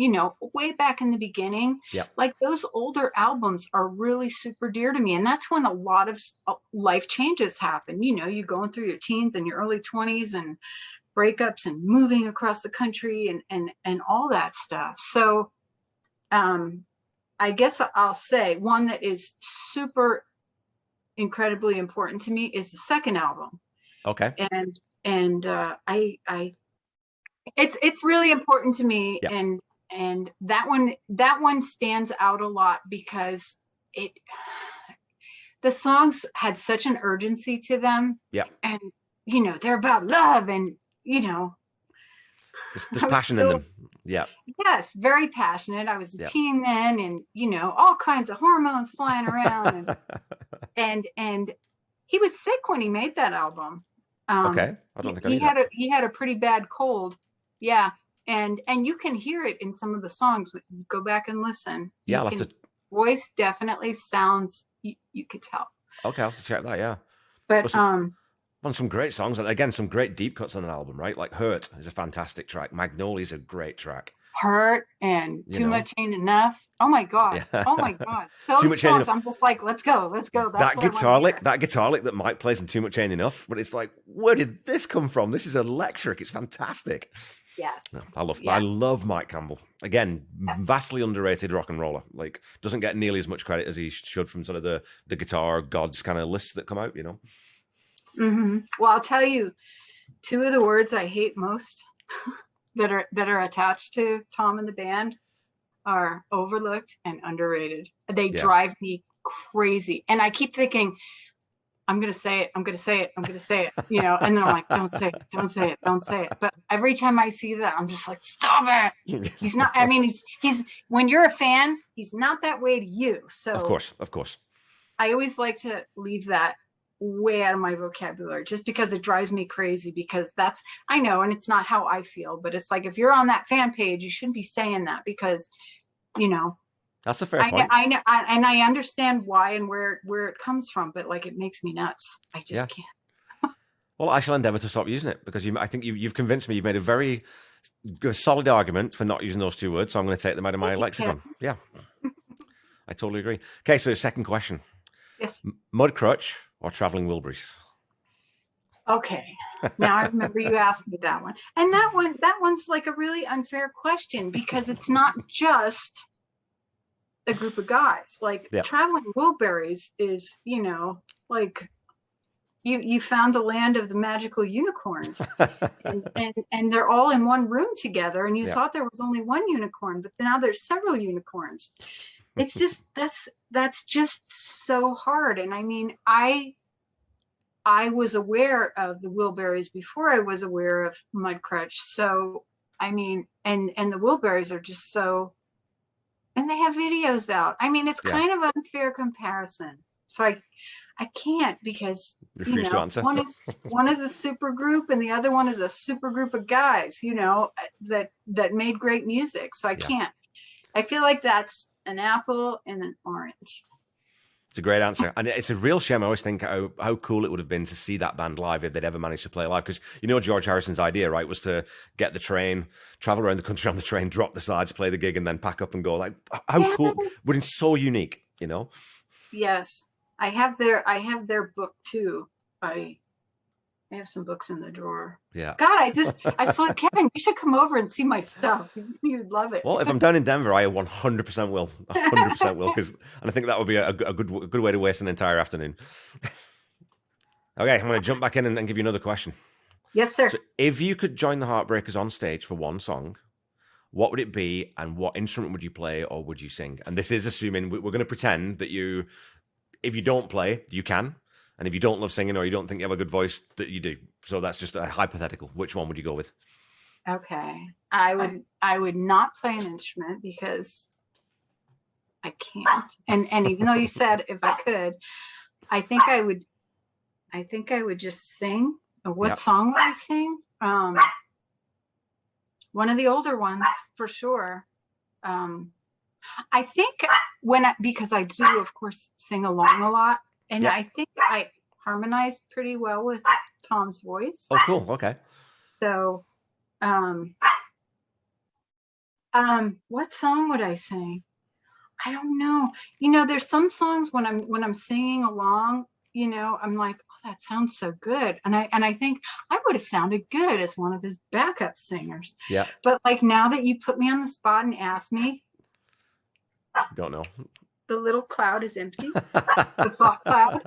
B: way back in the beginning,
A: Yeah.
B: like those older albums are really super dear to me. And that's when a lot of life changes happen. You're going through your teens and your early 20s and breakups and moving across the country and all that stuff. So I guess I'll say one that is super incredibly important to me is the second album.
A: Okay.
B: And I it's really important to me.
A: Yeah.
B: And that one stands out a lot because the songs had such an urgency to them.
A: Yeah.
B: And they're about love and
A: there's passion in them. Yeah.
B: Yes, very passionate. I was a
A: Yeah.
B: teen then, and all kinds of hormones flying around, and he was sick when he made that album.
A: Okay, I don't think I knew that.
B: He had a pretty bad cold. Yeah, and you can hear it in some of the songs. Go back and listen.
A: Yeah,
B: voice definitely sounds. You could tell.
A: Okay, I'll have to check that. Yeah,
B: but
A: on some great songs, and again, some great deep cuts on an album, right? Like "Hurt" is a fantastic track. "Magnolia's" a great track.
B: "Hurt" and "Too Much Ain't Enough." Oh my god! Yeah. Oh my god! Those
A: Too Much
B: songs, I'm just like, let's go. That's
A: that guitar lick that Mike plays in "Too Much Ain't Enough," but it's like, where did this come from? This is electric. It's fantastic.
B: Yes,
A: I love Mike Campbell. Again, vastly underrated rock and roller. Like, doesn't get nearly as much credit as he should from sort of the guitar gods kind of lists that come out.
B: Mm-hmm. Well, I'll tell you, two of the words I hate most that are attached to Tom and the band are overlooked and underrated. They drive me crazy, and I keep thinking, I'm gonna say it, and then I'm like, don't say it. But every time I see that, I'm just like, stop it. He's not. I mean, he's when you're a fan, he's not that way to you. So
A: of course.
B: I always like to leave that way out of my vocabulary just because it drives me crazy, because I know, and it's not how I feel, but it's like, if you're on that fan page, you shouldn't be saying that, because
A: that's a fair point.
B: I know, and I understand why and where it comes from, but like, it makes me nuts. I just can't.
A: Well, I shall endeavor to stop using it, because I think you've convinced me. You've made a very good, solid argument for not using those two words, so I'm going to take them out of my lexicon. Yeah, I totally agree. Okay, so the second question.
B: Yes.
A: Mud Crutch or Traveling Wilburys?
B: Okay, now I remember you asked me that one, and that one's like a really unfair question, because it's not just a group of guys. Like, Traveling Wilburys is, like, you found the land of the magical unicorns, and they're all in one room together, and you thought there was only one unicorn, but now there's several unicorns. It's just that's just so hard. And I mean, I was aware of the Wilburys before I was aware of Mud Crutch. So I mean, and the Wilburys are just so, and they have videos out. I mean, it's kind of unfair comparison. So I can't, because one is a super group and the other one is a super group of guys, that made great music. So I can't. I feel like that's an apple and an orange.
A: It's a great answer, and it's a real shame. I always think how cool it would have been to see that band live if they'd ever managed to play live. Because George Harrison's idea, right, was to get the train, travel around the country on the train, drop the sides, play the gig, and then pack up and go. Like, how cool! But it's so unique,
B: Yes, I have their book too. I have some books in the drawer.
A: Yeah.
B: God, I saw Kevin. You should come over and see my stuff. You'd love it.
A: Well, if I'm down in Denver, I 100% will. 100% will, and I think that would be a good way to waste an entire afternoon. Okay, I'm going to jump back in and give you another question.
B: Yes, sir.
A: So, if you could join the Heartbreakers on stage for one song, what would it be, and what instrument would you play, or would you sing? And this is assuming we're going to pretend that if you don't play, you can. And if you don't love singing, or you don't think you have a good voice, that you do. So that's just a hypothetical. Which one would you go with?
B: Okay. I would not play an instrument, because I can't. And even though you said if I could, I think I would just sing. What song would I sing? One of the older ones, for sure. I think because I do, of course, sing along a lot. And I think I harmonize pretty well with Tom's voice.
A: Oh, cool. Okay.
B: So, What song would I sing? I don't know. There's some songs when I'm singing along, I'm like, oh, that sounds so good. And I think I would have sounded good as one of his backup singers.
A: Yeah.
B: But like now that you put me on the spot and ask me,
A: Don't know.
B: the little cloud is empty. The thought cloud.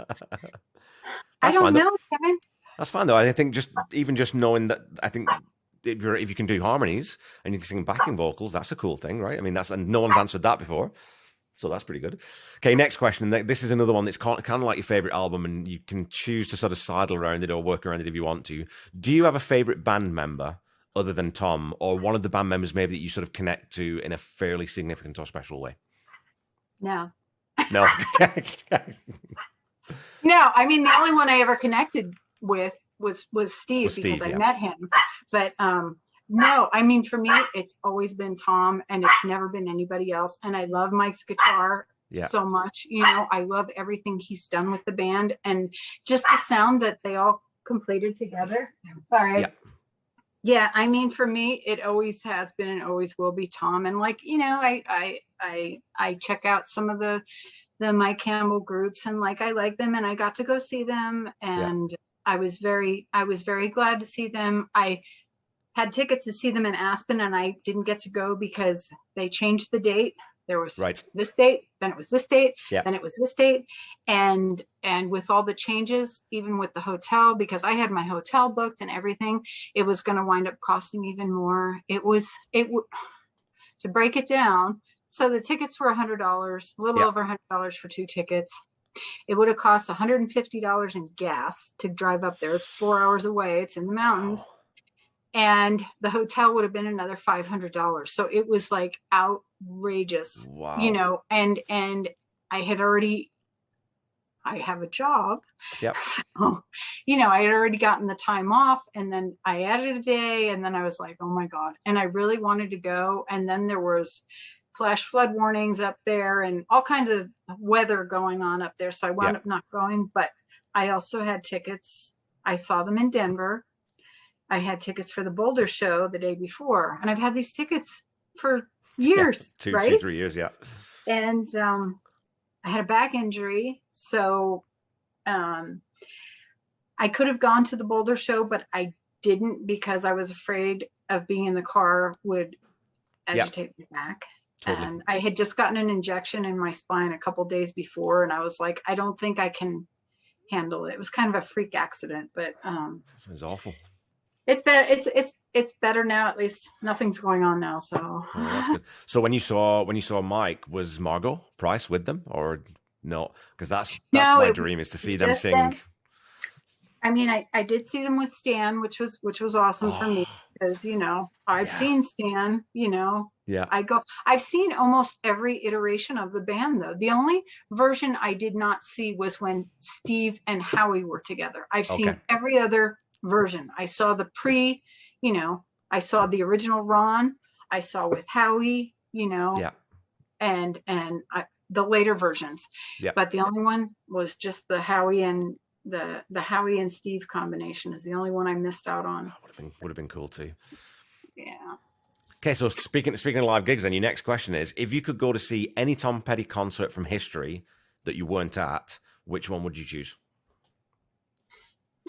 B: I
A: That's
B: don't
A: fine, though.
B: know, Kevin.
A: That's fine though. I think just knowing that, I think if you can do harmonies and you can sing backing vocals, that's a cool thing, right? I mean, and no one's answered that before, so that's pretty good. Okay, next question. This is another one that's kind of like your favorite album, and you can choose to sort of sidle around it or work around it if you want to. Do you have a favorite band member other than Tom, or one of the band members maybe that you sort of connect to in a fairly significant or special way?
B: No.
A: No.
B: No, I mean, the only one I ever connected with was Steve, because I met him. But no, I mean, for me, it's always been Tom, and it's never been anybody else. And I love Mike's guitar so much. I love everything he's done with the band, and just the sound that they all completed together. Sorry. Yeah, I mean, for me, it always has been and always will be Tom. And like, I check out some of the Mike Campbell groups, and like I like them, and I got to go see them, and I was very glad to see them. I had tickets to see them in Aspen, and I didn't get to go because they changed the date. There was this date, then it was this date, then it was this date, and with all the changes, even with the hotel, because I had my hotel booked and everything, it was going to wind up costing even more. To break it down. So the tickets were $100, a little over $100 for 2 tickets. It would have cost $150 in gas to drive up there. It's 4 hours away. It's in the mountains. Wow. And the hotel would have been another $500. So it was like outrageous, and I have a job. Yep. So, I had already gotten the time off, and then I added a day, and then I was like, oh my God. And I really wanted to go. And then there was flash flood warnings up there and all kinds of weather going on up there. So I wound up not going, but I also had tickets. I saw them in Denver. I had tickets for the Boulder show the day before, and I've had these tickets for years,
A: 2-3 years. Yeah.
B: And, I had a back injury. So, I could have gone to the Boulder show, but I didn't, because I was afraid of being in the car would agitate my back. Totally. And I had just gotten an injection in my spine a couple days before, and I was like, I don't think I can handle it. It was kind of a freak accident, but
A: sounds awful.
B: It's better. It's better now. At least nothing's going on now. So
A: oh, that's good. So when you saw Mike, was Margot Price with them, or no? Because that's my dream, is to see them sing.
B: I mean, I did see them with Stan, which was awesome for me, because I've seen Stan. I've seen almost every iteration of the band, though. The only version I did not see was when Steve and Howie were together. I've seen every other version. I saw the I saw the original Ron. I saw with Howie, and the later versions. But the only one was just the Howie and the Howie and Steve combination is the only one I missed out on.
A: Would have been cool too.
B: Yeah.
A: Okay, so speaking of live gigs, then your next question is: if you could go to see any Tom Petty concert from history that you weren't at, which one would you choose?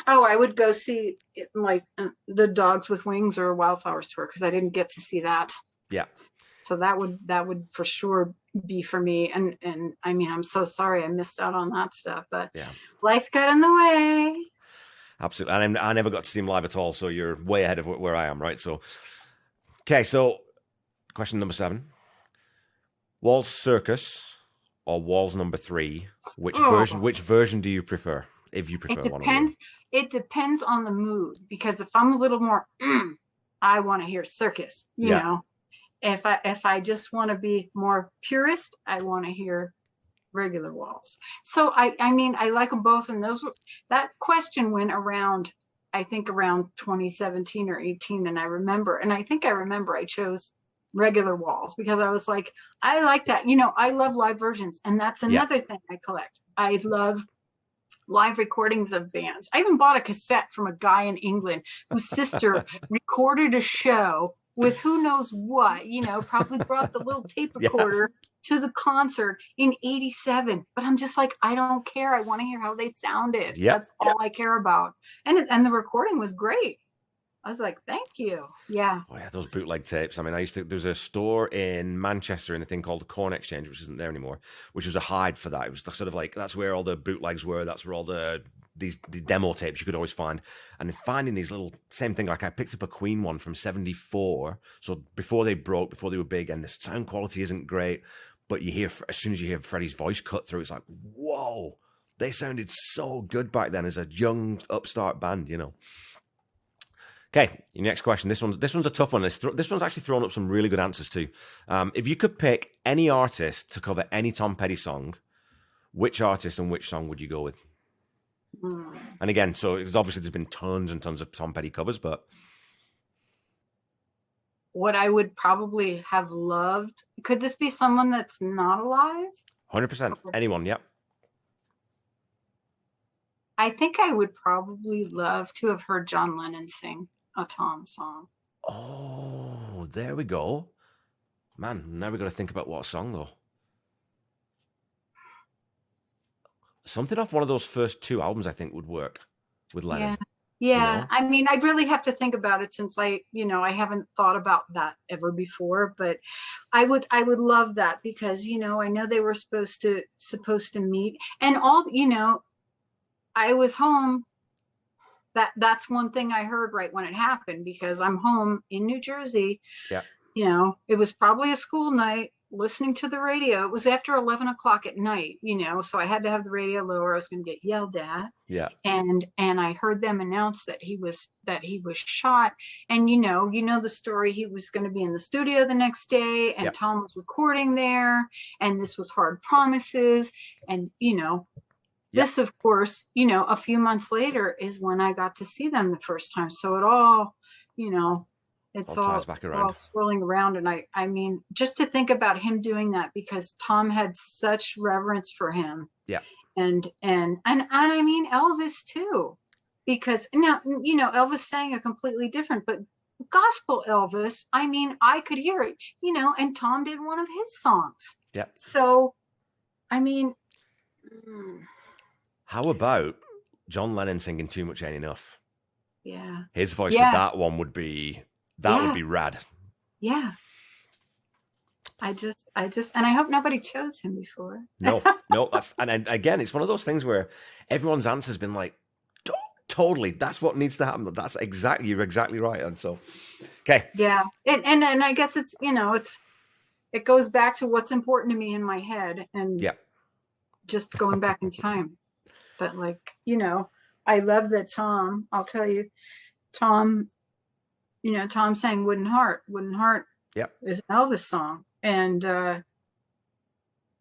B: Oh, I would go see like the Dogs with Wings or Wildflowers tour, because I didn't get to see that. Yeah. So that would for sure be for me. And I mean, I'm so sorry I missed out on that stuff, but life got in the way.
A: Absolutely. And I never got to see him live at all. So you're way ahead of where I am, right? So, okay. So question number 7, Walls Circus or Walls number 3, which version do you prefer? If you prefer one of them.
B: It depends on the mood, because if I'm a little more, I want to hear Circus, you know. If I just want to be more purist, I want to hear regular Walls. So I mean, I like them both, and that question went around, I think around 2017 or 18, and I remember I chose regular Walls because I was like, I like that, I love live versions, and that's another thing I collect. I love live recordings of bands. I even bought a cassette from a guy in England whose sister recorded a show with who knows what, probably brought the little tape recorder to the concert in 87. But I'm just like, I don't care. I want to hear how they sounded. That's all I care about. And the recording was great. I was like, thank you. Yeah.
A: Oh yeah, those bootleg tapes. I mean, there's a store in Manchester in a thing called the Corn Exchange, which isn't there anymore, which was a hide for that. It was sort of like, that's where all the bootlegs were. That's where all the demo tapes you could always find. And finding these little, same thing, like I picked up a Queen one from 74. So before they broke, before they were big, and the sound quality isn't great, but as soon as you hear Freddie's voice cut through, it's like, whoa, they sounded so good back then as a young upstart band, Okay, your next question. This one's a tough one. This one's actually thrown up some really good answers too. If you could pick any artist to cover any Tom Petty song, which artist and which song would you go with? And again, so it's obviously there's been tons and tons of Tom Petty covers, but
B: what I would probably have loved, could this be someone that's not alive?
A: 100%. Anyone, yep.
B: I think I would probably love to have heard John Lennon sing a Tom song.
A: Oh, there we go. Man, now we got to think about what song though. Something off one of those first two albums I think would work with Lennon.
B: Yeah. I mean, I'd really have to think about it since I haven't thought about that ever before, but I would love that because, I know they were supposed to meet and all, I was home. That's one thing I heard right when it happened because I'm home in New Jersey.
A: Yeah.
B: It was probably a school night listening to the radio. It was after 11 o'clock at night, so I had to have the radio low or I was going to get yelled at.
A: Yeah.
B: And I heard them announce that he was shot. And the story, he was going to be in the studio the next day and Tom was recording there and this was Hard Promises. And, this, of course, a few months later is when I got to see them the first time. So it all, it's all swirling around. And I mean, just to think about him doing that because Tom had such reverence for him.
A: Yeah.
B: And I mean, Elvis too, because now, Elvis sang a completely different, but gospel Elvis, I mean, I could hear it, and Tom did one of his songs.
A: Yeah.
B: So, I mean,
A: how about John Lennon singing Too Much Ain't Enough?
B: Yeah.
A: His voice with that one would be rad.
B: Yeah. I just, and I hope nobody chose him before.
A: No, and again, it's one of those things where everyone's answer has been like, totally, that's what needs to happen. You're exactly right. And so, okay.
B: Yeah. And I guess it's, it goes back to what's important to me in my head and just going back in time. But I love that Tom, I'll tell you, Tom sang Wooden Heart. Wooden Heart is an Elvis song. And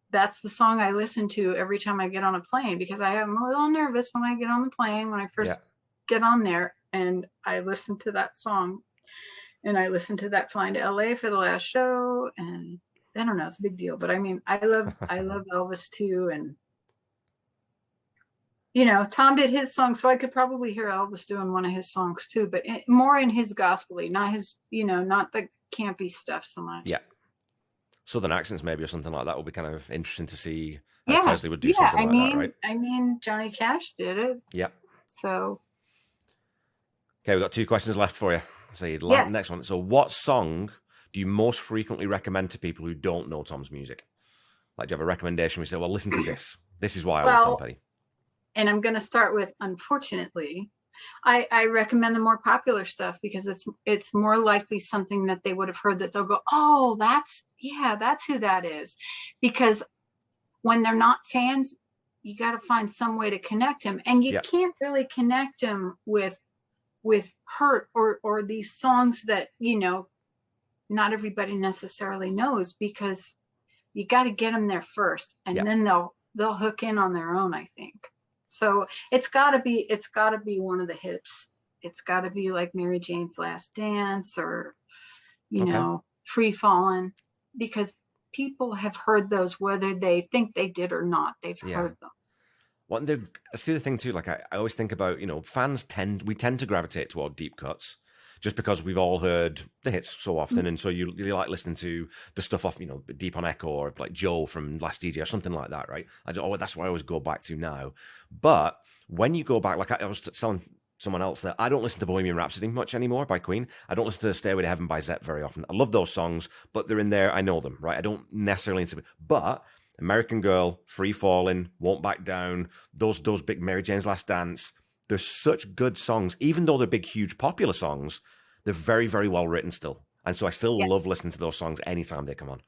B: that's the song I listen to every time I get on a plane because I am a little nervous when I get on the plane, when I first get on there. And I listen to that song. And I listened to that flying to LA for the last show. And I don't know, it's a big deal. But I mean, I love Elvis too. And Tom did his song, so I could probably hear Elvis doing one of his songs too, but more in his gospel-y, not his, not the campy stuff so much.
A: Yeah. Southern accents maybe or something like that would be kind of interesting to see how Presley would do something like that, right?
B: I mean, Johnny Cash did it.
A: Yeah.
B: So.
A: Okay, we've got 2 questions left for you. So the next one. So what song do you most frequently recommend to people who don't know Tom's music? Like, do you have a recommendation? We say, well, listen to this. This is why I love Tom Petty.
B: And I'm going to start with, unfortunately, I recommend the more popular stuff because it's more likely something that they would have heard that they'll go, oh, that's who that is. Because when they're not fans, you got to find some way to connect them. And you can't really connect them with Hurt or these songs that, not everybody necessarily knows because you got to get them there first. And then they'll hook in on their own, I think. So it's gotta be one of the hits. It's gotta be like Mary Jane's Last Dance or, Free Fallin', because people have heard those, whether they think they did or not, they've heard them.
A: Well, that's the other thing too. Like I always think about, fans tend to gravitate toward deep cuts just because we've all heard the hits so often, and so you like listening to the stuff off, Deep on Echo or like Joe from Last DJ or something like that, right? That's what I always go back to now. But when you go back, like I was telling someone else that I don't listen to Bohemian Rhapsody much anymore by Queen. I don't listen to Stairway to Heaven by Zepp very often. I love those songs, but they're in there. I know them, right? I don't necessarily listen to it. But American Girl, Free Falling, Won't Back Down, those big Mary Jane's Last Dance, they're such good songs. Even though they're big, huge, popular songs, they're very, very well written still. And so I still love listening to those songs anytime they come on.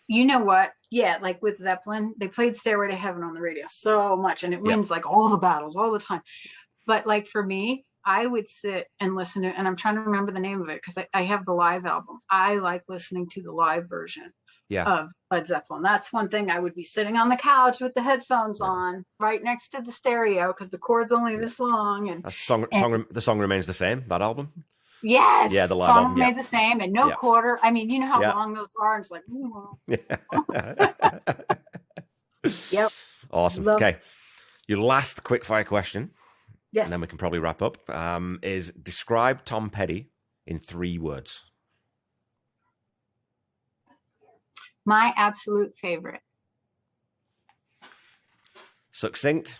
B: You know what? Yeah, like with Zeppelin, they played Stairway to Heaven on the radio so much, and it wins like all the battles all the time. But like for me, I would sit and listen to it, and I'm trying to remember the name of it because I have the live album. I like listening to the live version of Led Zeppelin. That's one thing. I would be sitting on the couch with the headphones on right next to the stereo because the cord's only this long. And
A: the song remains the same, that album?
B: Yes.
A: Yeah, the live
B: song
A: album
B: remains the same and no quarter. I mean, you know how long those are. It's like, Yep.
A: Awesome. Okay. Your last quickfire question,
B: yes,
A: and then we can probably wrap up, is describe Tom Petty in 3 words.
B: My absolute favorite.
A: Succinct,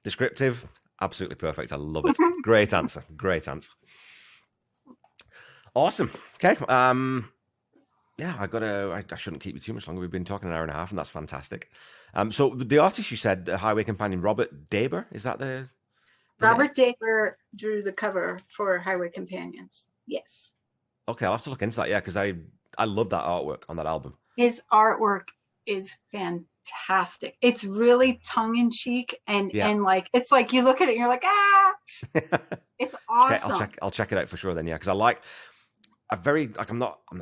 A: descriptive, absolutely perfect. I love it. Great answer. Great answer. Awesome. Okay. Yeah, I shouldn't keep you too much longer. We've been talking an hour and a half, and that's fantastic. So the artist you said, Highway Companion, Robert Daber, is that the
B: Robert Daber drew the cover for Highway Companions. Yes.
A: Okay, I'll have to look into that. Yeah, because I love that artwork on that album.
B: His artwork is fantastic. It's really tongue in cheek and like it's like you look at it and you're like, it's awesome.
A: Okay, I'll check it out for sure then. Yeah, because I'm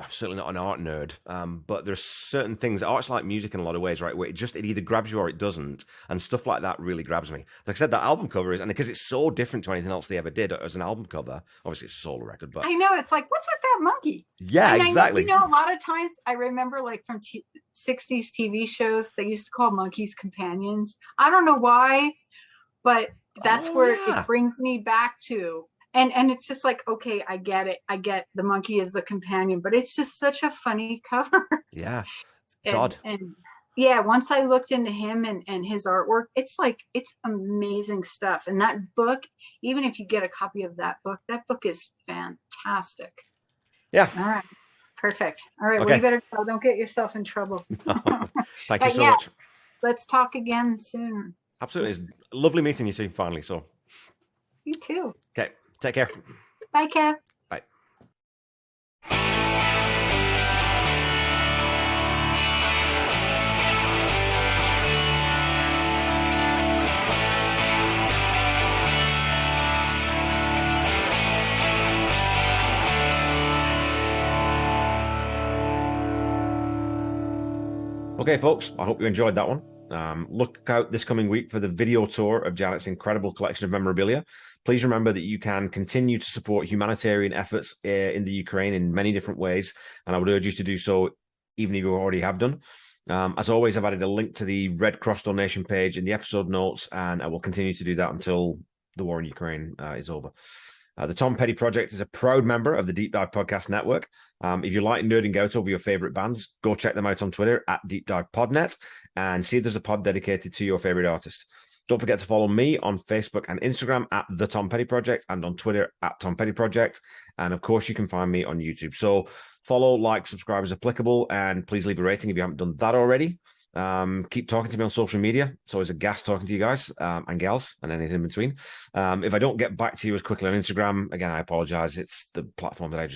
A: certainly not an art nerd, but there's certain things. Art's like music in a lot of ways, right? Where it either grabs you or it doesn't, and stuff like that really grabs me. Like I said, that album cover is, and because it's so different to anything else they ever did as an album cover. Obviously, it's a solo record, but
B: I know it's like, what's with that monkey?
A: Yeah, and exactly.
B: A lot of times I remember, like from 60s TV shows, they used to call monkeys companions. I don't know why, but that's where it brings me back to. And it's just like, okay, I get it. I get the monkey is the companion, but it's just such a funny cover.
A: Yeah, it's odd.
B: And yeah, once I looked into him and his artwork, it's amazing stuff. And that book, even if you get a copy of that book is fantastic.
A: Yeah.
B: All right. Perfect. All right. Okay. Well, you better go. Don't get yourself in trouble.
A: Thank you so much.
B: Let's talk again soon.
A: Absolutely. It's lovely meeting you soon, finally. So.
B: You too.
A: Okay. Take care.
B: Bye, Kev.
A: Bye. Okay, folks, I hope you enjoyed that one. Look out this coming week for the video tour of Janet's incredible collection of memorabilia. Please remember that you can continue to support humanitarian efforts in the Ukraine in many different ways, and I would urge you to do so even if you already have done. As always, I've added a link to the Red Cross donation page in the episode notes, and I will continue to do that until the war in Ukraine is over. The Tom Petty Project is a proud member of the Deep Dive Podcast Network. If you like nerding out over your favorite bands, go check them out on Twitter at Deep Dive Podnet and see if there's a pod dedicated to your favorite artist. Don't forget to follow me on Facebook and Instagram at The Tom Petty Project and on Twitter at Tom Petty Project. And of course, you can find me on YouTube. So follow, like, subscribe as applicable, and please leave a rating if you haven't done that already. Keep talking to me on social media. It's always a gas talking to you guys and gals and anything in between. If I don't get back to you as quickly on Instagram, again, I apologize. It's the platform that I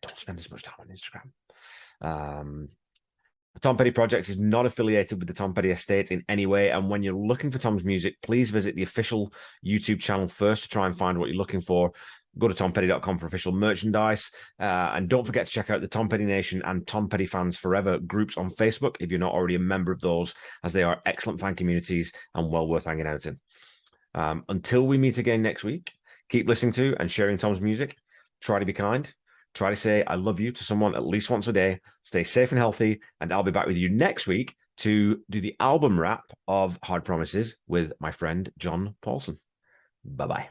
A: don't spend as much time on Instagram. The Tom Petty Project is not affiliated with the Tom Petty Estate in any way. And when you're looking for Tom's music, please visit the official YouTube channel first to try and find what you're looking for. Go to tompetty.com for official merchandise. And don't forget to check out the Tom Petty Nation and Tom Petty Fans Forever groups on Facebook if you're not already a member of those, as they are excellent fan communities and well worth hanging out in. Until we meet again next week, keep listening to and sharing Tom's music. Try to be kind. Try to say I love you to someone at least once a day. Stay safe and healthy. And I'll be back with you next week to do the album wrap of Hard Promises with my friend John Paulson. Bye-bye.